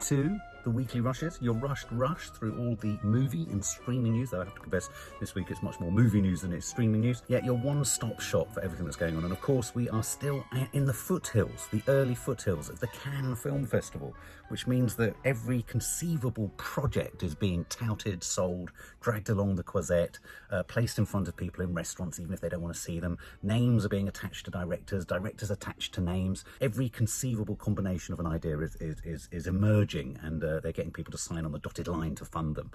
to the weekly rushes, your rushed rush through all the movie and streaming news. Though I have to confess, this week it's much more movie news than it's streaming news. Yet your one-stop shop for everything that's going on. And of course, we are still in the foothills, the early foothills of the Cannes Film Festival, which means that every conceivable project is being touted, sold, dragged along the Croisette, placed in front of people in restaurants, even if they don't want to see them. Names are being attached to directors, directors attached to names. Every conceivable combination of an idea is emerging, and they're getting people to sign on the dotted line to fund them.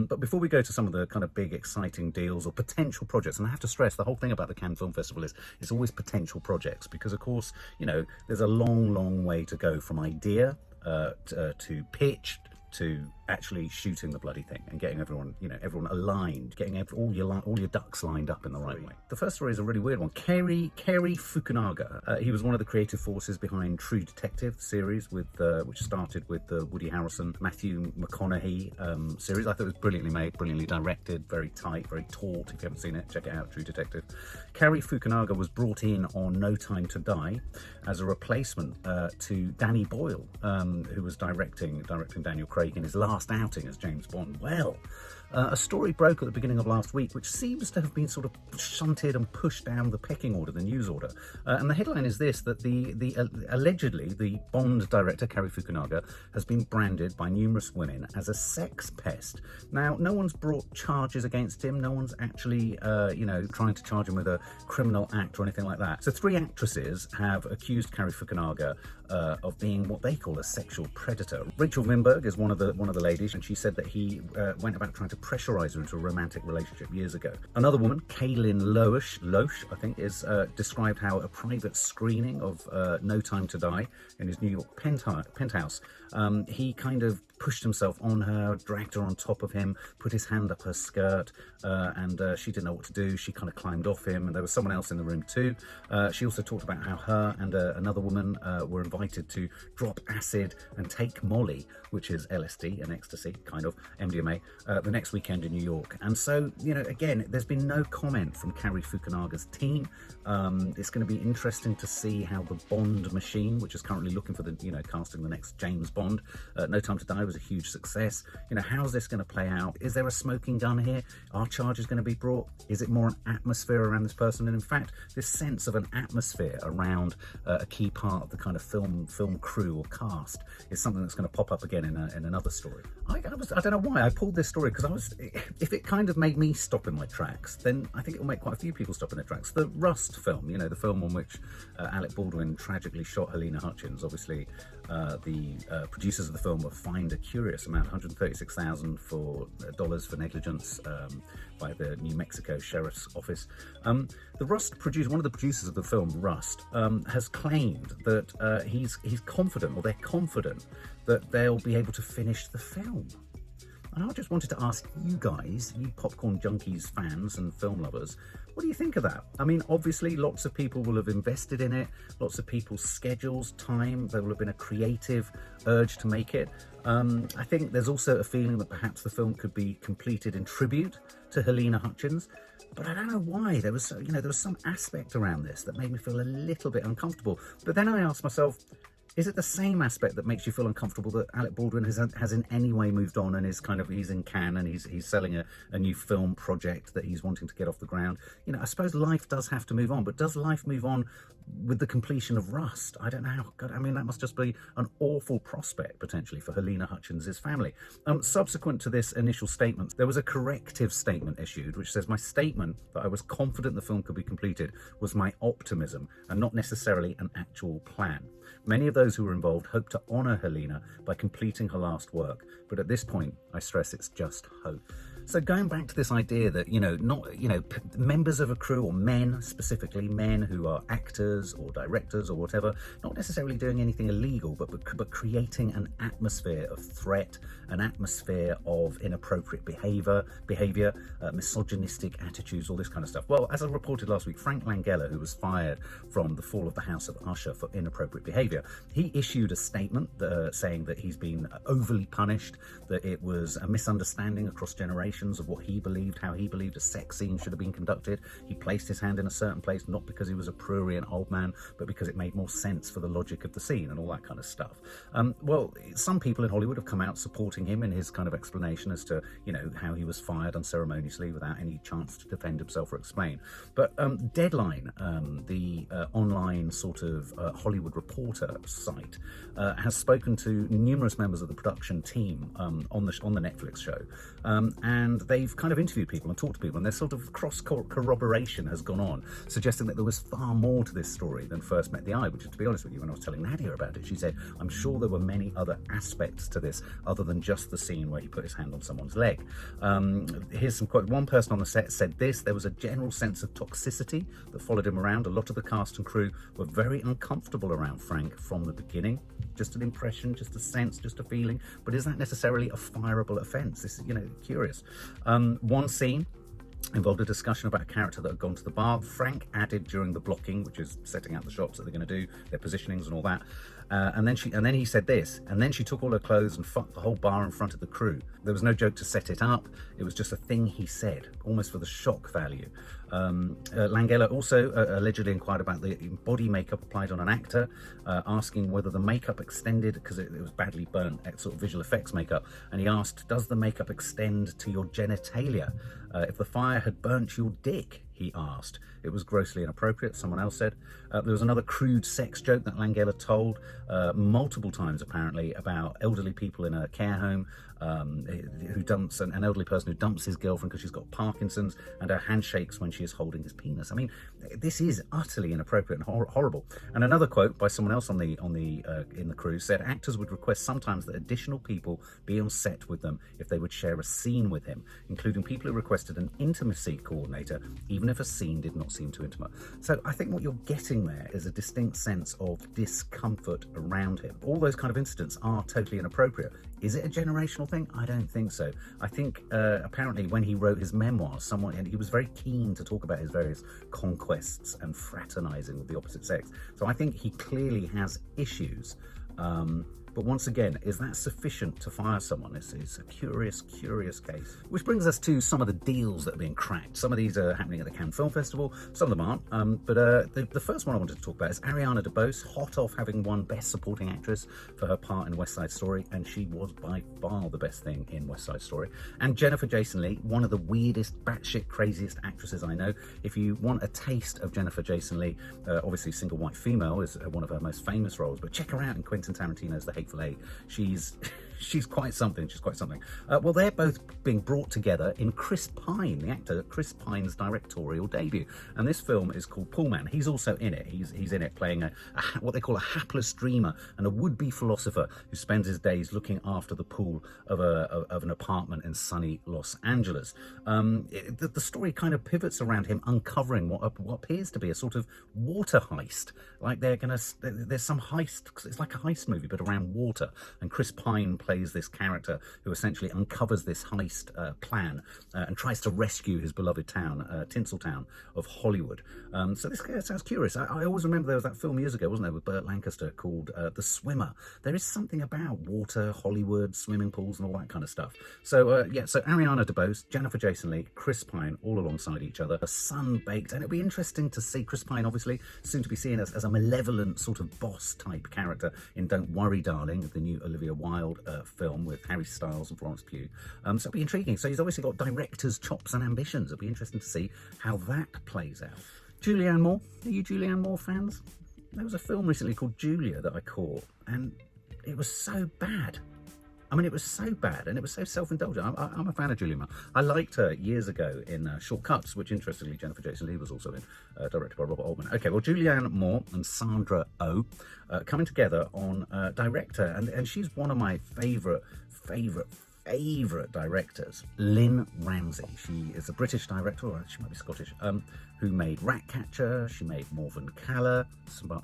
But before we go to some of the kind of big, exciting deals or potential projects, and I have to stress the whole thing about the Cannes Film Festival is it's always potential projects, because of course, you know, there's a long way to go from idea to pitch to actually shooting the bloody thing and getting everyone, you know, everyone aligned, getting all your ducks lined up in the right way. The first story is a really weird one. Cary Fukunaga. He was one of the creative forces behind True Detective series, with which started with the Woody Harrelson, Matthew McConaughey series. I thought it was brilliantly made, brilliantly directed, very tight, very taut. If you haven't seen it, check it out, True Detective. Cary Fukunaga was brought in on No Time to Die as a replacement to Danny Boyle, who was directing Daniel Craig in his last outing as James Bond. Well, a story broke at the beginning of last week, which seems to have been sort of shunted and pushed down the pecking order, the news order. And the headline is this, that allegedly the Bond director, Cary Fukunaga, has been branded by numerous women as a sex pest. Now, no one's brought charges against him. No one's actually, trying to charge him with a criminal act or anything like that. So 3 actresses have accused Cary Fukunaga of being what they call a sexual predator. Rachel Wimberg is one of the ladies, and she said that he went about trying to pressurize her into a romantic relationship years ago. Another woman, Kaylin Loesch, I think, is described how a private screening of No Time to Die in his New York penthouse, he kind of pushed himself on her, dragged her on top of him, put his hand up her skirt, and she didn't know what to do. She kind of climbed off him, and there was someone else in the room too. She also talked about how her and another woman were invited to drop acid and take Molly, which is LSD and ecstasy, kind of MDMA, the next weekend in New York. And so, you know, again, there's been no comment from Cary Fukunaga's team. It's going to be interesting to see how the Bond machine, which is currently looking for the, casting the next James Bond, No Time to Die was a huge success. How's this going to play out? Is there a smoking gun here? Are charges going to be brought? Is it more an atmosphere around this person? And in fact, this sense of an atmosphere around a key part of the kind of film crew or cast is something that's going to pop up again in another story. I don't know why I pulled this story, because if it kind of made me stop in my tracks, then I think it will make quite a few people stop in their tracks. The Rust film, the film on which Alec Baldwin tragically shot Helena Hutchins. Obviously, the producers of the film were fined a curious amount, $136,000 for negligence by the New Mexico Sheriff's Office. The Rust producer, one of the producers of the film, Rust, has claimed that he's confident, or they're confident, that they'll be able to finish the film. And I just wanted to ask you guys, you popcorn junkies, fans and film lovers, what do you think of that? I mean, obviously, lots of people will have invested in it, lots of people's schedules, time, there will have been a creative urge to make it. I think there's also a feeling that perhaps the film could be completed in tribute to Helena Hutchins, but I don't know why. There was some aspect around this that made me feel a little bit uncomfortable. But then I asked myself, is it the same aspect that makes you feel uncomfortable that Alec Baldwin has in any way moved on and he's in Cannes and he's selling a new film project that he's wanting to get off the ground? I suppose life does have to move on, but does life move on with the completion of Rust? I don't know. God, I mean, that must just be an awful prospect potentially for Helena Hutchins' family. Subsequent to this initial statement, there was a corrective statement issued which says, "My statement that I was confident the film could be completed was my optimism and not necessarily an actual plan. Many of those who were involved hope to honour Helena by completing her last work, but at this point, I stress it's just hope." So going back to this idea that, members of a crew, or men specifically, men who are actors or directors or whatever, not necessarily doing anything illegal, but creating an atmosphere of threat, an atmosphere of inappropriate behaviour, misogynistic attitudes, all this kind of stuff. Well, as I reported last week, Frank Langella, who was fired from The Fall of the House of Usher for inappropriate behaviour, he issued a statement saying that he's been overly punished, that it was a misunderstanding across generations, explanations of what he believed, how he believed a sex scene should have been conducted. He placed his hand in a certain place, not because he was a prurient old man, but because it made more sense for the logic of the scene and all that kind of stuff. Well, some people in Hollywood have come out supporting him in his kind of explanation as to, you know, how he was fired unceremoniously without any chance to defend himself or explain. But Deadline, the online sort of Hollywood Reporter site, has spoken to numerous members of the production team on the Netflix show, and they've kind of interviewed people and talked to people, and their sort of cross corroboration has gone on, suggesting that there was far more to this story than first met the eye. Which, to be honest with you, when I was telling Nadia about it, she said, I'm sure there were many other aspects to this other than just the scene where he put his hand on someone's leg. Here's some quote. One person on the set said this: there was a general sense of toxicity that followed him around. A lot of the cast and crew were very uncomfortable around Frank from the beginning. Just an impression, just a sense, just a feeling. But is that necessarily a fireable offence? This is, you know, curious. One scene involved a discussion about a character that had gone to the bar. Frank added during the blocking, which is setting out the shots that they're going to do, their positionings and all that. And then he said this, and then she took all her clothes and fucked the whole bar in front of the crew. There was no joke to set it up. It was just a thing he said, almost for the shock value. Langella also allegedly inquired about the body makeup applied on an actor, asking whether the makeup extended, because it was badly burnt, sort of visual effects makeup. And he asked, does the makeup extend to your genitalia? If the fire had burnt your dick, he asked. It was grossly inappropriate, someone else said. There was another crude sex joke that Langella told multiple times, apparently, about elderly people in a care home who dumps an elderly person who dumps his girlfriend because she's got Parkinson's, and her handshakes when she is holding his penis. I mean, this is utterly inappropriate and horrible. And another quote by someone else in the crew said, actors would request sometimes that additional people be on set with them if they would share a scene with him, including people who requested an intimacy coordinator, even if a scene did not seem too intimate. So I think what you're getting there is a distinct sense of discomfort around him. All those kind of incidents are totally inappropriate. Is it a generational thing? I don't think so. I think apparently when he wrote his memoirs, he was very keen to talk about his various conquests and fraternizing with the opposite sex. So I think he clearly has issues. But once again, is that sufficient to fire someone? It's a curious case. Which brings us to some of the deals that are being cracked. Some of these are happening at the Cannes Film Festival, some of them aren't. But the first one I wanted to talk about is Ariana DeBose, hot off having won Best Supporting Actress for her part in West Side Story, and she was by far the best thing in West Side Story. And Jennifer Jason Leigh, one of the weirdest, batshit craziest actresses I know. If you want a taste of Jennifer Jason Leigh, obviously Single White Female is one of her most famous roles, but check her out in Quentin Tarantino's The Hateful Eight. She's quite something. Well, they're both being brought together in Chris Pine, the actor Chris Pine's directorial debut, and this film is called Pullman. He's also in it. He's in it playing what they call a hapless dreamer and a would-be philosopher who spends his days looking after the pool of an apartment in sunny Los Angeles. The story kind of pivots around him uncovering what appears to be a sort of water heist. Like there's some heist. It's like a heist movie, but around water. And Chris Pine plays this character who essentially uncovers this heist plan and tries to rescue his beloved town, Tinseltown of Hollywood. So this sounds curious. I always remember there was that film years ago, wasn't there, with Burt Lancaster called The Swimmer. There is something about water, Hollywood, swimming pools and all that kind of stuff. So so Ariana DeBose, Jennifer Jason Leigh, Chris Pine all alongside each other, sun-baked, and it'll be interesting to see Chris Pine, obviously, soon to be seen as a malevolent sort of boss-type character in Don't Worry, Darling, the new Olivia Wilde film with Harry Styles and Florence Pugh. So it'll be intriguing. So he's obviously got director's chops and ambitions. It'll be interesting to see how that plays out. Julianne Moore. Are you Julianne Moore fans? There was a film recently called Julia that I caught, and it was so bad. I mean, it was so bad, and it was so self-indulgent. I'm a fan of Julianne Moore. I liked her years ago in Shortcuts, which, interestingly, Jennifer Jason Leigh was also in, directed by Robert Altman. Okay, well, Julianne Moore and Sandra Oh coming together on director, and she's one of my favourite directors, Lynn Ramsay. She is a British director, or she might be Scottish, who made Ratcatcher. She made More Than Calla,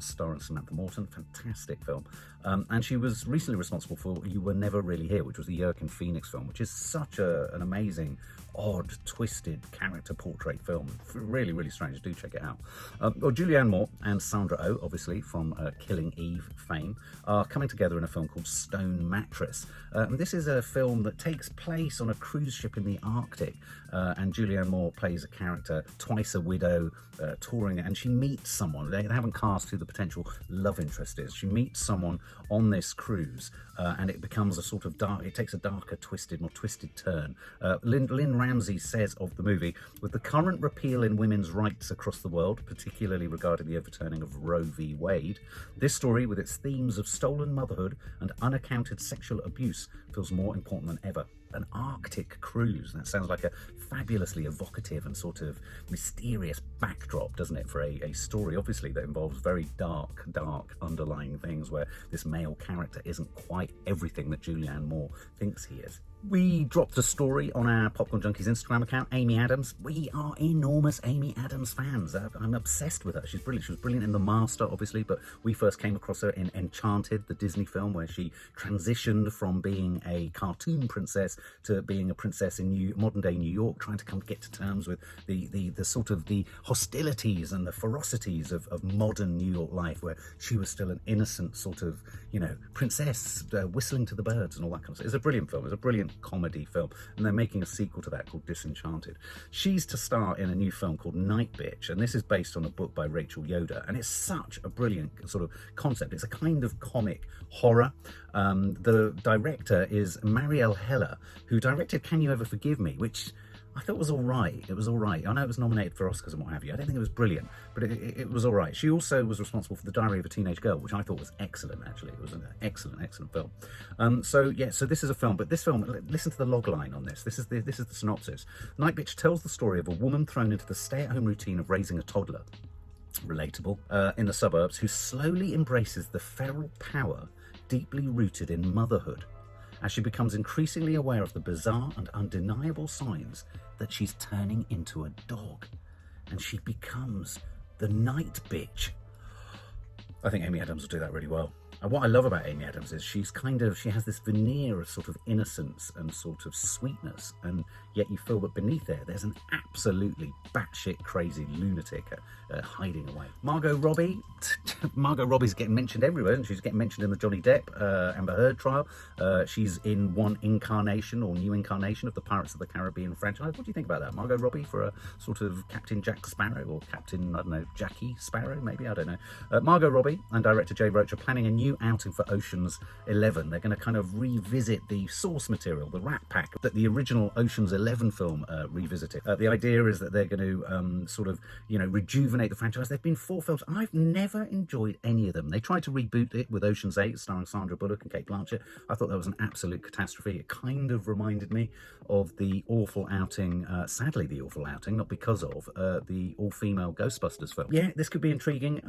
starring Samantha Morton. Fantastic film. And she was recently responsible for You Were Never Really Here, which was the Joaquin Phoenix film, which is such an amazing, odd, twisted character portrait film. Really, really strange. Do check it out. Julianne Moore and Sandra Oh, obviously from Killing Eve fame, are coming together in a film called Stone Mattress. And this is a film that takes place on a cruise ship in the Arctic. And Julianne Moore plays a character, twice a widow, touring, and she meets someone. They haven't cast who the potential love interest is. She meets someone on this cruise, and it becomes a sort of it takes a darker, more twisted turn. Lynn Ramsey says of the movie, with the current repeal in women's rights across the world, particularly regarding the overturning of Roe v. Wade, this story, with its themes of stolen motherhood and unaccounted sexual abuse, feels more important than ever. An Arctic cruise. That sounds like a fabulously evocative and sort of mysterious backdrop, doesn't it, for a story, obviously, that involves very dark underlying things where this male character isn't quite everything that Julianne Moore thinks he is. We dropped a story on our Popcorn Junkies Instagram account, Amy Adams. We are enormous Amy Adams fans. I'm obsessed with her. She's brilliant. She was brilliant in The Master, obviously, but we first came across her in Enchanted, the Disney film, where she transitioned from being a cartoon princess to being a princess in modern-day New York, trying to get to terms with the sort of the hostilities and the ferocities of modern New York life, where she was still an innocent sort of, princess whistling to the birds and all that kind of stuff. It's a brilliant film. It's a brilliant comedy film, and they're making a sequel to that called Disenchanted. She's to star in a new film called Night Bitch, and this is based on a book by Rachel Yoder, and it's such a brilliant sort of concept. It's a kind of comic horror. The director is Marielle Heller, who directed Can You Ever Forgive Me, which I thought was all right. It was all right. I know it was nominated for Oscars and what have you. I don't think it was brilliant, but it was all right. She also was responsible for The Diary of a Teenage Girl, which I thought was excellent, actually. It was an excellent film. So this is a film, but this film, listen to the log line on this. This is the synopsis. Night Bitch tells the story of a woman thrown into the stay-at-home routine of raising a toddler, relatable, in the suburbs, who slowly embraces the feral power deeply rooted in motherhood, as she becomes increasingly aware of the bizarre and undeniable signs that she's turning into a dog, and she becomes the Night Bitch. I think Amy Adams will do that really well. And what I love about Amy Adams is she has this veneer of sort of innocence and sort of sweetness, and yet you feel that beneath there's an absolutely batshit crazy lunatic hiding away. Margot Robbie's getting mentioned everywhere, and she's getting mentioned in the Johnny Depp Amber Heard trial. She's in one incarnation or new incarnation of the Pirates of the Caribbean franchise. What do you think about that? Margot Robbie for a sort of Captain Jack Sparrow, or Captain, I don't know, Jackie Sparrow, maybe? I don't know. Margot Robbie and director Jay Roach are planning a new outing for Ocean's 11. They're going to kind of revisit the source material, the Rat Pack, that the original Ocean's 11 film revisited. The idea is that they're going to sort of, rejuvenate the franchise. There've been 4 films. I've never enjoyed any of them. They tried to reboot it with Ocean's 8, starring Sandra Bullock and Cate Blanchett. I thought that was an absolute catastrophe. It kind of reminded me of the awful outing, sadly the awful outing, not because of, the all-female Ghostbusters film. Yeah, this could be intriguing.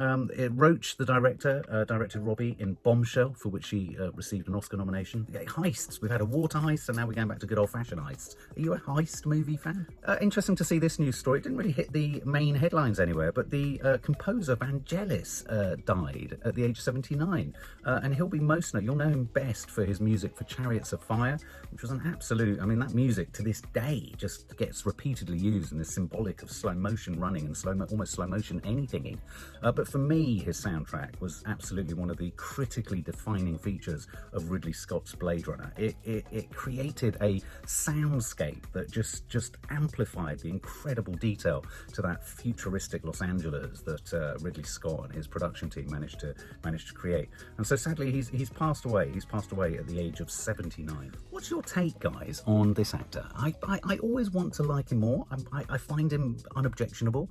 Roach, the director, directed Robbie in Bombshell, for which she received an Oscar nomination. Yeah, heists. We've had a water heist, and now we're going back to good old-fashioned heists. Are you a heist movie fan? Interesting to see this news story. It didn't really hit the main headlines anywhere, but the composer Vangelis died at the age of 79, and he'll be you'll know him best for his music for Chariots of Fire, which was an absolute, that music to this day just gets repeatedly used and is symbolic of slow motion running and almost slow motion anything. But for me, his soundtrack was absolutely one of the critically defining features of Ridley Scott's Blade Runner. It created a soundscape that just amplified the incredible detail to that futuristic Los Angeles that Ridley Scott and his production team managed to create. And so sadly, he's passed away. He's passed away at the age of 79. What's your take, guys, on this actor? I always want to like him more. I find him unobjectionable.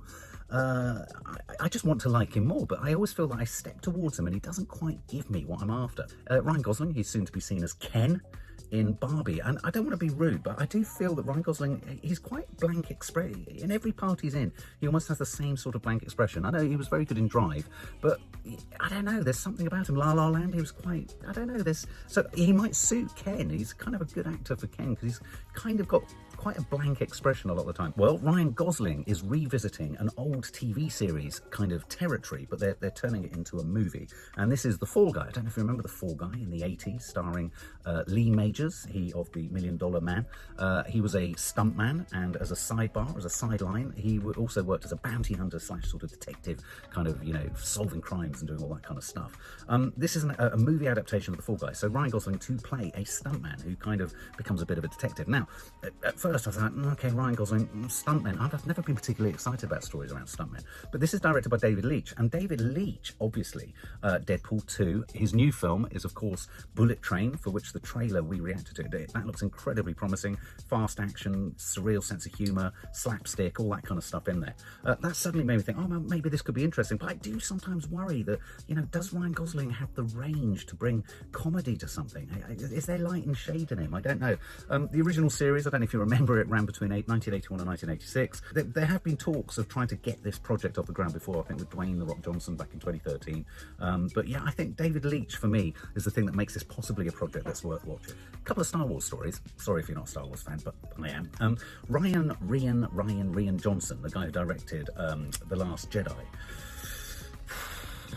I just want to like him more, but I always feel that I step towards him and he doesn't quite give me what I'm after. Ryan Gosling, he's soon to be seen as Ken in Barbie. And I don't want to be rude, but I do feel that Ryan Gosling, he's quite blank expression. In every part he's in, he almost has the same sort of blank expression. I know he was very good in Drive, but I don't know, there's something about him. La La Land, he was quite, I don't know, so he might suit Ken. He's kind of a good actor for Ken, because he's kind of got quite a blank expression a lot of the time. Well, Ryan Gosling is revisiting an old TV series kind of territory, but they're turning it into a movie. And this is The Fall Guy. I don't know if you remember The Fall Guy in the 80s, starring Lee Majors, he of the $1 Million Man. He was a stuntman, and as a sidebar, as a sideline, he also worked as a bounty hunter / sort of detective, kind of, solving crimes and doing all that kind of stuff. This is a movie adaptation of The Fall Guy. So Ryan Gosling to play a stuntman who kind of becomes a bit of a detective. Now, at first I thought, okay, Ryan Gosling, stuntmen. I've never been particularly excited about stories around stuntmen. But this is directed by David Leitch. And David Leitch, obviously, Deadpool 2. His new film is, of course, Bullet Train, for which the trailer we reacted to. That looks incredibly promising. Fast action, surreal sense of humour, slapstick, all that kind of stuff in there. That suddenly made me think, oh, well, maybe this could be interesting. But I do sometimes worry that, does Ryan Gosling have the range to bring comedy to something? Is there light and shade in him? I don't know. The original series, I don't know if you remember, it ran between 1981 and 1986. There have been talks of trying to get this project off the ground before, I think with Dwayne "The Rock" Johnson back in 2013. But yeah, I think David Leitch, for me, is the thing that makes this possibly a project that's worth watching. A couple of Star Wars stories. Sorry if you're not a Star Wars fan, but I am. Rian Johnson, the guy who directed The Last Jedi.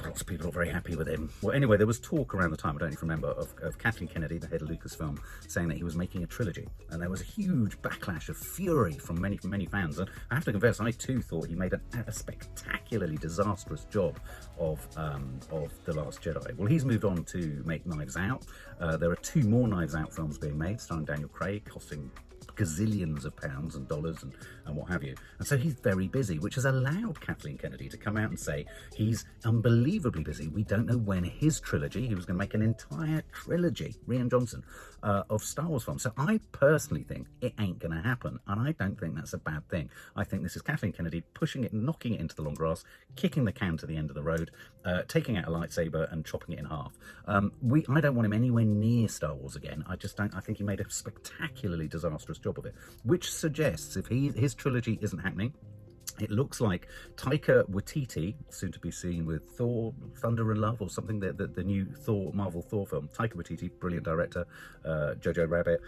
Lots of people are very happy with him. Well, anyway, there was talk around the time, I don't even remember, of Kathleen Kennedy, the head of Lucasfilm, saying that he was making a trilogy. And there was a huge backlash of fury from many fans. And I have to confess, I too thought he made a spectacularly disastrous job of The Last Jedi. Well, he's moved on to make Knives Out. There are 2 more Knives Out films being made, starring Daniel Craig, costing gazillions of pounds and dollars and what have you. And so he's very busy, which has allowed Kathleen Kennedy to come out and say he's unbelievably busy. We don't know when his trilogy, he was going to make an entire trilogy, Rian Johnson, of Star Wars films. So I personally think it ain't going to happen, and I don't think that's a bad thing. I think this is Kathleen Kennedy pushing it, knocking it into the long grass, kicking the can to the end of the road, taking out a lightsaber and chopping it in half. I don't want him anywhere near Star Wars again. I think he made a spectacularly disastrous job of it, which suggests if his trilogy isn't happening, it looks like Taika Waititi, soon to be seen with Thor, Thunder and Love, or something, the new Marvel Thor film. Taika Waititi, brilliant director. Jojo Rabbit,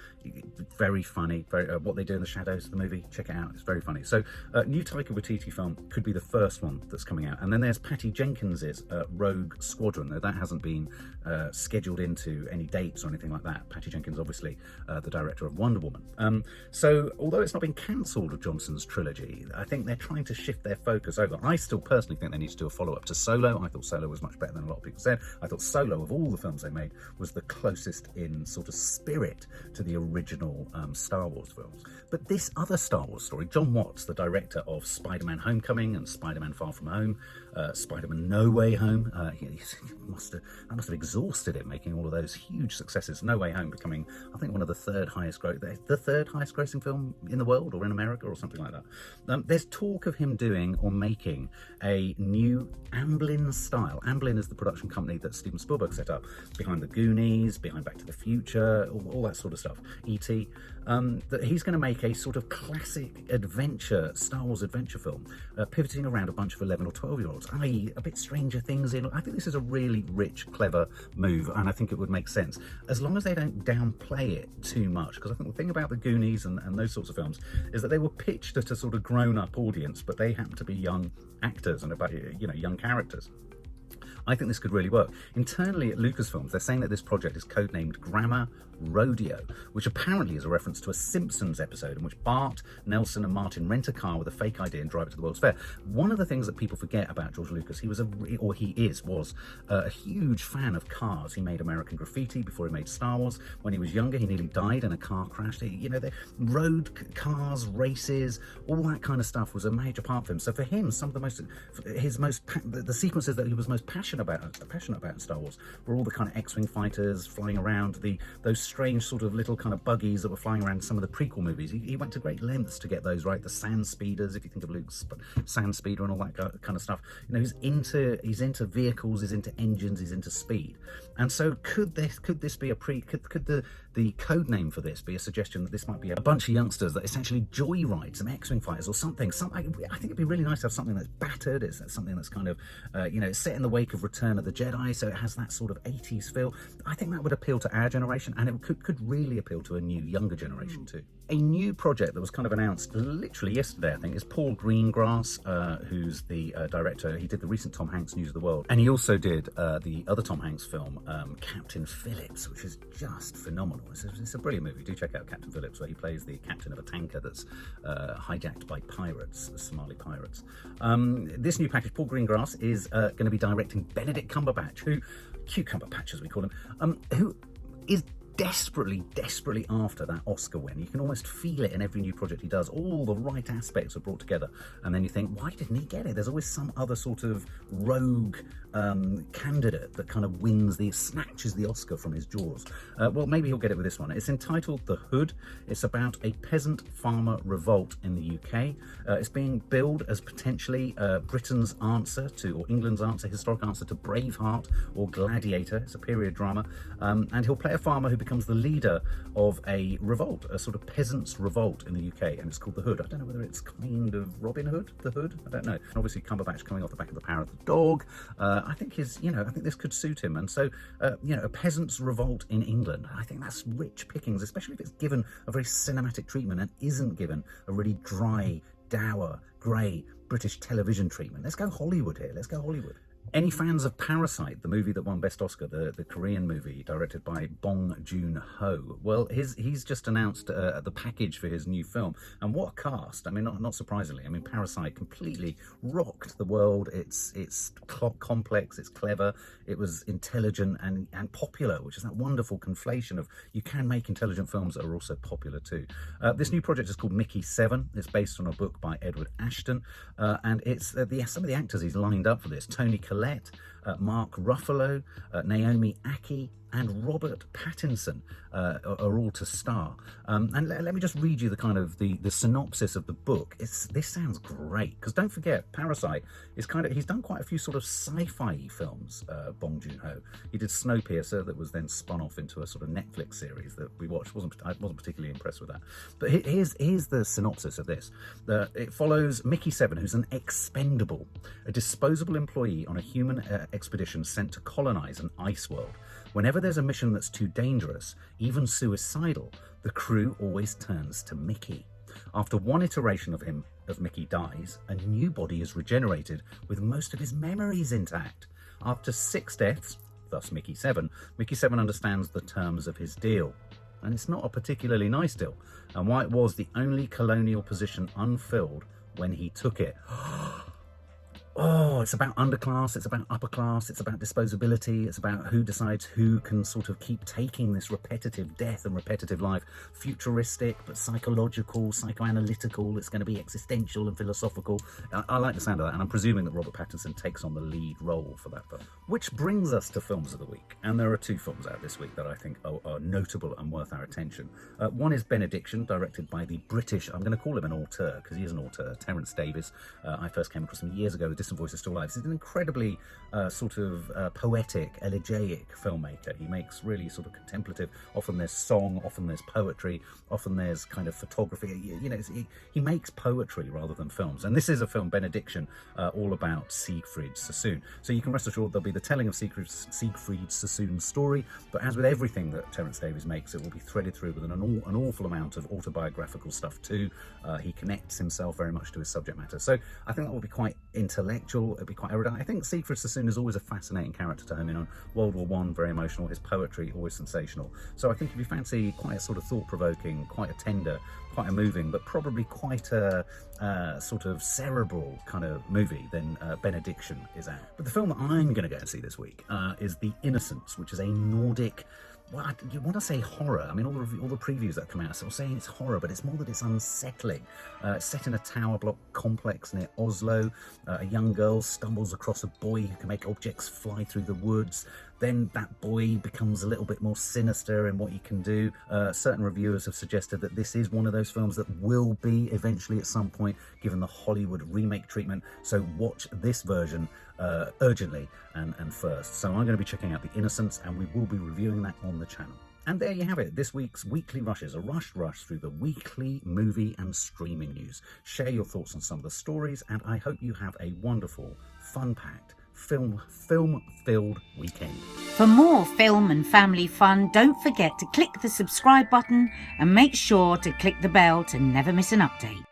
very funny. What They Do in the Shadows, the movie, check it out. It's very funny. So, new Taika Waititi film could be the first one that's coming out. And then there's Patty Jenkins's Rogue Squadron. Now, that hasn't been scheduled into any dates or anything like that. Patty Jenkins, obviously, the director of Wonder Woman. So, although it's not been cancelled of Johnson's trilogy, I think they're trying to shift their focus over. I still personally think they need to do a follow-up to Solo. I thought Solo was much better than a lot of people said. I thought Solo, of all the films they made, was the closest in sort of spirit to the original Star Wars films. But this other Star Wars story, John Watts, the director of Spider-Man Homecoming and Spider-Man Far From Home, Spider-Man No Way Home, I must have exhausted him making all of those huge successes. No Way Home becoming, I think, one of the third highest grossing film in the world, or in America, or something like that. There's talk of him doing or making a new Amblin style. Amblin is the production company that Steven Spielberg set up behind The Goonies, behind Back to the Future, all that sort of stuff, E.T. That he's going to make a sort of classic adventure, Star Wars adventure film, pivoting around a bunch of 11 or 12-year-olds, i.e. a bit Stranger Things in. I think this is a really rich, clever move, and I think it would make sense, as long as they don't downplay it too much, because I think the thing about The Goonies and those sorts of films is that they were pitched at a sort of grown-up audience, but they happen to be young actors and about, young characters. I think this could really work. Internally at Lucasfilms, they're saying that this project is codenamed Grammar Rodeo, which apparently is a reference to a Simpsons episode in which Bart, Nelson and Martin rent a car with a fake ID and drive it to the World's Fair. One of the things that people forget about George Lucas, he was a huge fan of cars. He made American Graffiti before he made Star Wars. When he was younger, he nearly died in a car crash. The road cars, races, all that kind of stuff was a major part of him. So for him, some of the sequences that he was most passionate about in Star Wars were all the kind of X-Wing fighters flying around, those strange sort of little kind of buggies that were flying around in some of the prequel movies. He went to great lengths to get those right. The sand speeders, if you think of Luke's sand speeder and all that kind of stuff. He's into vehicles, he's into engines, he's into speed. And so could this be could the the code name for this be a suggestion that this might be a bunch of youngsters that essentially joyride some X-Wing fighters or something. I think it'd be really nice to have something that's battered. It's something that's kind of, it's set in the wake of Return of the Jedi, so it has that sort of 80s feel. I think that would appeal to our generation, and it could really appeal to a new, younger generation too. A new project that was kind of announced literally yesterday, I think, is Paul Greengrass, who's the director. He did the recent Tom Hanks News of the World, and he also did the other Tom Hanks film, Captain Phillips, which is just phenomenal. It's a brilliant movie. Do check out Captain Phillips, where he plays the captain of a tanker that's hijacked by pirates, Somali pirates. This new package, Paul Greengrass is going to be directing Benedict Cumberbatch, Cumberbatch as we call him, who is desperately after that Oscar win. You can almost feel it in every new project he does. All the right aspects are brought together, and then you think, why didn't he get it? There's always some other sort of rogue candidate that kind of snatches the Oscar from his jaws. Well, maybe he'll get it with this one. It's entitled The Hood. It's about a peasant farmer revolt in the UK. It's being billed as potentially Britain's answer to, or England's answer, historic answer to Braveheart or Gladiator. It's a period drama, and he'll play a farmer who becomes the leader of a revolt, a sort of peasants' revolt in the UK, and it's called The Hood. I don't know whether it's kind of Robin Hood, The Hood. I don't know. And obviously, Cumberbatch coming off the back of The Power of the Dog. I think I think this could suit him. And so, a peasants' revolt in England. I think that's rich pickings, especially if it's given a very cinematic treatment and isn't given a really dry, dour, grey British television treatment. Let's go Hollywood here. Let's go Hollywood. Any fans of Parasite, the movie that won Best Oscar, the Korean movie directed by Bong Joon-ho? Well, he's just announced the package for his new film, and what a cast! I mean, not surprisingly. I mean, Parasite completely rocked the world. It's complex, it's clever, it was intelligent and popular, which is that wonderful conflation of you can make intelligent films that are also popular too. This new project is called Mickey 7. It's based on a book by Edward Ashton, and it's some of the actors he's lined up for this: Toni Collette, Mark Ruffalo, Naomi Ackie, and Robert Pattinson are all to star. And let me just read you the kind of the synopsis of the book. This sounds great, because don't forget, Parasite is he's done quite a few sort of sci-fi films, Bong Joon-ho. He did Snowpiercer, that was then spun off into a sort of Netflix series that we watched. I wasn't particularly impressed with that. But here's the synopsis of this. It follows Mickey 7, who's an expendable, a disposable employee on a human expedition sent to colonize an ice world. Whenever there's a mission that's too dangerous, even suicidal, the crew always turns to Mickey. After one iteration of Mickey dies, a new body is regenerated with most of his memories intact. After 6 deaths, thus Mickey 7 understands the terms of his deal. And it's not a particularly nice deal, and why it was the only colonial position unfilled when he took it. Oh, it's about underclass, it's about upper class, it's about disposability, it's about who decides who can sort of keep taking this repetitive death and repetitive life. Futuristic, but psychological, psychoanalytical, it's going to be existential and philosophical. I like the sound of that, and I'm presuming that Robert Pattinson takes on the lead role for that film. Which brings us to Films of the Week, and there are 2 films out this week that I think are notable and worth our attention. One is Benediction, directed by the British, I'm going to call him an auteur, because he is an auteur, Terence Davies. I first came across him years ago with Distant Voices Still Lives. He's an incredibly poetic, elegiac filmmaker. He makes really sort of contemplative, often there's song, often there's poetry, often there's kind of photography. He makes poetry rather than films. And this is a film, Benediction, all about Siegfried Sassoon. So you can rest assured there'll be the telling of Siegfried Sassoon's story, but as with everything that Terence Davies makes, it will be threaded through with an awful amount of autobiographical stuff too. He connects himself very much to his subject matter. So I think that will be quite intellectual, it'll be quite erudite. I think Siegfried Sassoon is always a fascinating character to home in. On World War I, very emotional, his poetry always sensational. So I think if you fancy quite a sort of thought-provoking, quite a tender, quite a moving, but probably quite a sort of cerebral kind of movie, then Benediction is out. But the film that I'm going to go and see this week is The Innocence, which is a Nordic, well, you want to say horror. I mean, all the previews that come out are sort of saying it's horror, but it's more that it's unsettling. It's set in a tower block complex near Oslo. A young girl stumbles across a boy who can make objects fly through the woods. Then that boy becomes a little bit more sinister in what he can do. Certain reviewers have suggested that this is one of those films that will be eventually at some point given the Hollywood remake treatment. So watch this version urgently and first. So I'm going to be checking out The Innocence, and we will be reviewing that on the channel. And there you have it, this week's Weekly Rushes, a rushed rush through the weekly movie and streaming news. Share your thoughts on some of the stories, and I hope you have a wonderful, fun-packed, film-filled weekend. For more film and family fun, don't forget to click the subscribe button and make sure to click the bell to never miss an update.